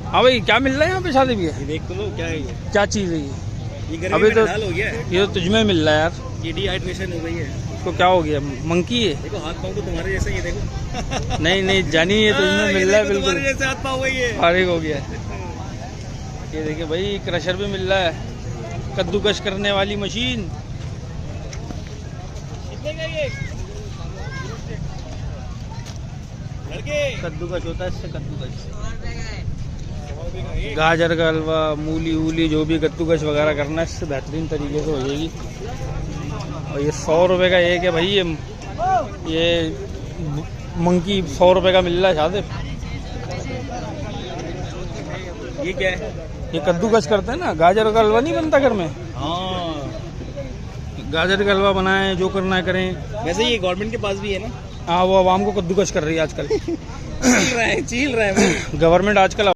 हाँ भाई, क्या मिल रहा है यहाँ पे शादी भी है? ये देख तो लो क्या है ये। क्या चीज़ है ये? ये अभी तो ढाल हो गया है। ये तो तुझमें मिल रहा है यार। ये डिहाइड्रेशन हो गई है। इसको क्या हो गया? मंकी है? देखो हाथ पाँव तो तुम्हारे जैसे ही है, देखो। नहीं नहीं जानी, ये तुझमें मिल रहा है बिल्कुल। तुम्हारे जैसे हाथ पाँव वही है। फारिग हो गया है। ये देखिए भाई, क्रशर भी मिल रहा है, कद्दूकश करने वाली मशीन। कितने का ये? लड़के कद्दूकश होता है इससे, कद्दूकश। गाजर का हलवा, मूली वूली जो भी कद्दूकश वगैरह करना है, इससे बेहतरीन तरीके से हो जाएगी। और ये 100 रुपये का एक है भाई। ये मंकी 100 रुपये का मिल रहा है शादी। ये क्या है? ये कद्दूकश करते हैं ना, गाजर का हलवा नहीं बनता घर में। हाँ, गाजर का हलवा बनाएं, जो करना है करें। वैसे ये गवर्नमेंट के पास भी है ना। हाँ, वो आवाम को कद्दूकश कर रही है आजकल। चील रहा है गवर्नमेंट आजकल